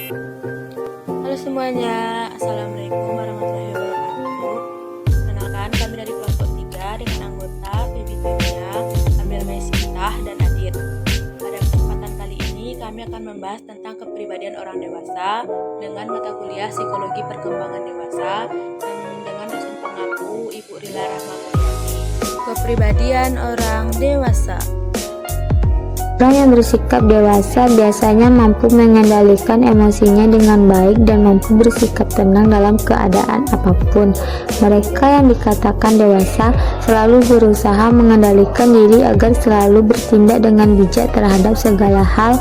Halo semuanya, Assalamualaikum warahmatullahi wabarakatuh. Perkenalkan, kami dari kelompok 3 dengan anggota Febi Femia, Amel Maisintah, dan Adit. Pada kesempatan kali ini, kami akan membahas tentang kepribadian orang dewasa dengan mata kuliah Psikologi Perkembangan Dewasa dengan dosen pengaku Ibu Rila Rahmawati. Kepribadian orang dewasa. Orang yang bersikap dewasa biasanya mampu mengendalikan emosinya dengan baik dan mampu bersikap tenang dalam keadaan apapun. Mereka yang dikatakan dewasa selalu berusaha mengendalikan diri agar selalu bertindak dengan bijak terhadap segala hal.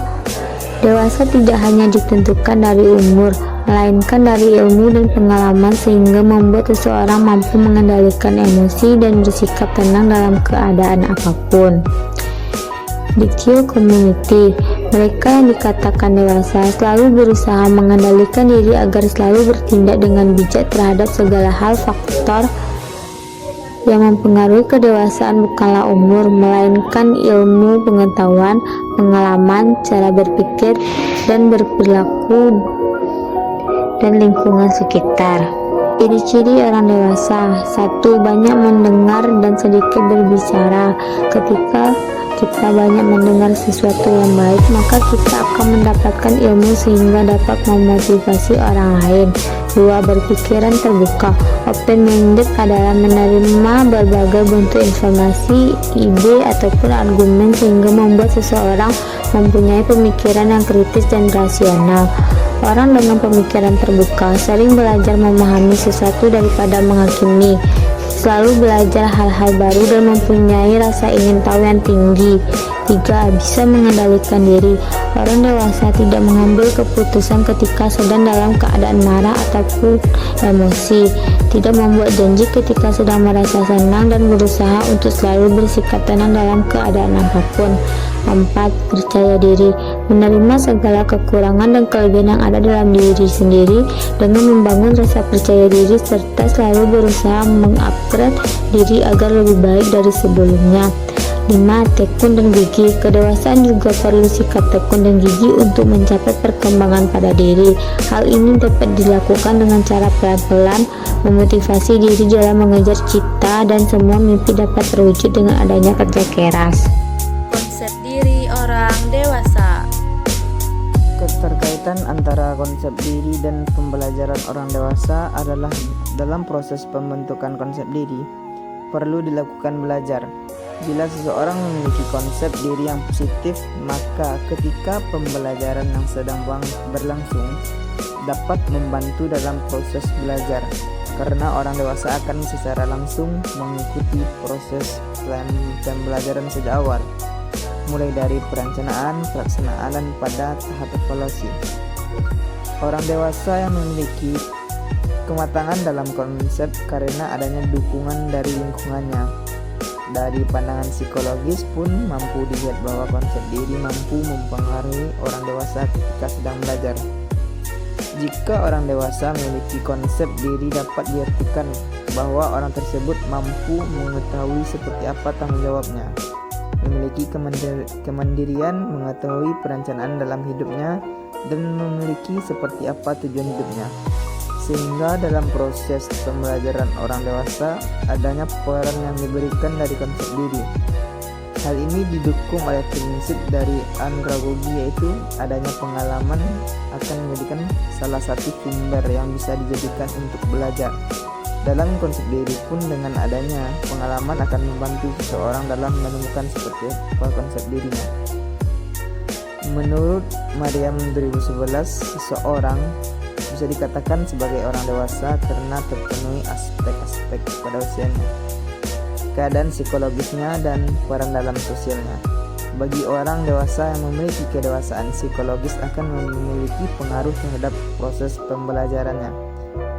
Dewasa tidak hanya ditentukan dari umur, melainkan dari ilmu dan pengalaman sehingga membuat seseorang mampu mengendalikan emosi dan bersikap tenang dalam keadaan apapun. Di Q Community, mereka yang dikatakan dewasa selalu berusaha mengendalikan diri agar selalu bertindak dengan bijak terhadap segala hal. Faktor yang mempengaruhi kedewasaan bukanlah umur, melainkan ilmu, pengetahuan, pengalaman, cara berpikir, dan berperilaku, dan lingkungan sekitar. Ciri-ciri orang dewasa: 1. Banyak mendengar dan sedikit berbicara. Ketika kita banyak mendengar sesuatu yang baik, maka kita akan mendapatkan ilmu sehingga dapat memotivasi orang lain. 2. Berpikiran terbuka. Open-minded adalah menerima berbagai bentuk informasi, ide, ataupun argumen sehingga membuat seseorang mempunyai pemikiran yang kritis dan rasional. Orang dengan pemikiran terbuka sering belajar memahami sesuatu daripada menghakimi, selalu belajar hal-hal baru dan mempunyai rasa ingin tahu yang tinggi. 3. Bisa mengendalikan diri. Orang dewasa tidak mengambil keputusan ketika sedang dalam keadaan marah ataupun emosi, tidak membuat janji ketika sedang merasa senang, dan berusaha untuk selalu bersikap tenang dalam keadaan apapun. 4. Percaya diri. Menerima segala kekurangan dan kelebihan yang ada dalam diri sendiri dengan membangun rasa percaya diri serta selalu berusaha mengupgrade diri agar lebih baik dari sebelumnya. 5. Tekun dan gigih. Kedewasaan juga perlu sikap tekun dan gigih untuk mencapai perkembangan pada diri. Hal ini dapat dilakukan dengan cara pelan-pelan, memotivasi diri dalam mengejar cita, dan semua mimpi dapat terwujud dengan adanya kerja keras. Konsep diri orang dewasa. Keterkaitan antara konsep diri dan pembelajaran orang dewasa adalah dalam proses pembentukan konsep diri perlu dilakukan belajar. Bila seseorang memiliki konsep diri yang positif, maka ketika pembelajaran yang sedang berlangsung dapat membantu dalam proses belajar, karena orang dewasa akan secara langsung mengikuti proses pembelajaran sejak awal, mulai dari perencanaan, pelaksanaan, dan pada tahap evaluasi. Orang dewasa yang memiliki kematangan dalam konsep karena adanya dukungan dari lingkungannya. Dari pandangan psikologis pun mampu dilihat bahwa konsep diri mampu mempengaruhi orang dewasa ketika sedang belajar. Jika orang dewasa memiliki konsep diri, dapat diartikan bahwa orang tersebut mampu mengetahui seperti apa tanggung jawabnya, memiliki kemandirian, mengetahui perencanaan dalam hidupnya, dan memiliki seperti apa tujuan hidupnya. Sehingga dalam proses pembelajaran orang dewasa adanya peran yang diberikan dari konsep diri. Hal ini didukung oleh prinsip dari andragogi, yaitu adanya pengalaman akan menjadikan salah satu sumber yang bisa dijadikan untuk belajar. Dalam konsep diri pun dengan adanya pengalaman akan membantu seseorang dalam menemukan seperti apa konsep dirinya. Menurut Mariam 2011, seseorang bisa dikatakan sebagai orang dewasa karena terpenuhi aspek-aspek pada usianya, keadaan psikologisnya, dan peran dalam sosialnya. Bagi orang dewasa yang memiliki kedewasaan psikologis akan memiliki pengaruh terhadap proses pembelajarannya.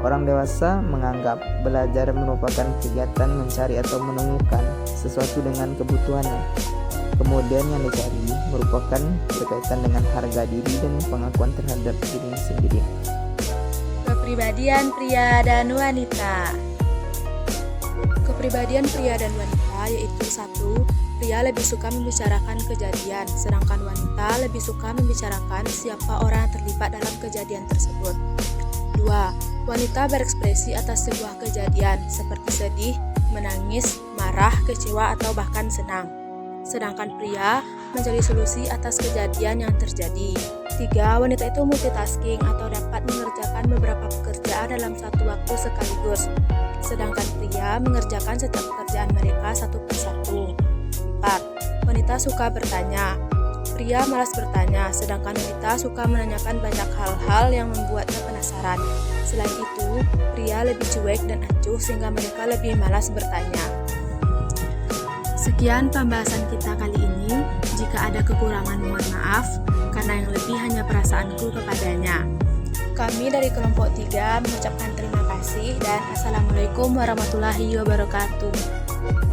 Orang dewasa menganggap belajar merupakan kegiatan mencari atau menemukan sesuatu dengan kebutuhannya. Kemudian yang dicari merupakan berkaitan dengan harga diri dan pengakuan terhadap diri sendiri. Kepribadian pria dan wanita. Kepribadian pria dan wanita yaitu 1. Pria lebih suka membicarakan kejadian, sedangkan wanita lebih suka membicarakan siapa orang yang terlibat dalam kejadian tersebut. 2. Wanita berekspresi atas sebuah kejadian, seperti sedih, menangis, marah, kecewa, atau bahkan senang. Sedangkan pria mencari solusi atas kejadian yang terjadi. 3. Wanita itu multitasking atau dapat mengerjakan beberapa pekerjaan dalam satu waktu sekaligus. Sedangkan pria mengerjakan setiap pekerjaan mereka satu persatu. 4. Wanita suka bertanya. Pria malas bertanya, sedangkan wanita suka menanyakan banyak hal-hal yang membuatnya penasaran. Selain itu, pria lebih cuek dan acuh sehingga mereka lebih malas bertanya. Sekian pembahasan kita kali ini. Jika ada kekurangan mohon maaf, karena yang lebih hanya perasaanku kepadanya. Kami dari kelompok 3 mengucapkan terima kasih dan Assalamualaikum warahmatullahi wabarakatuh.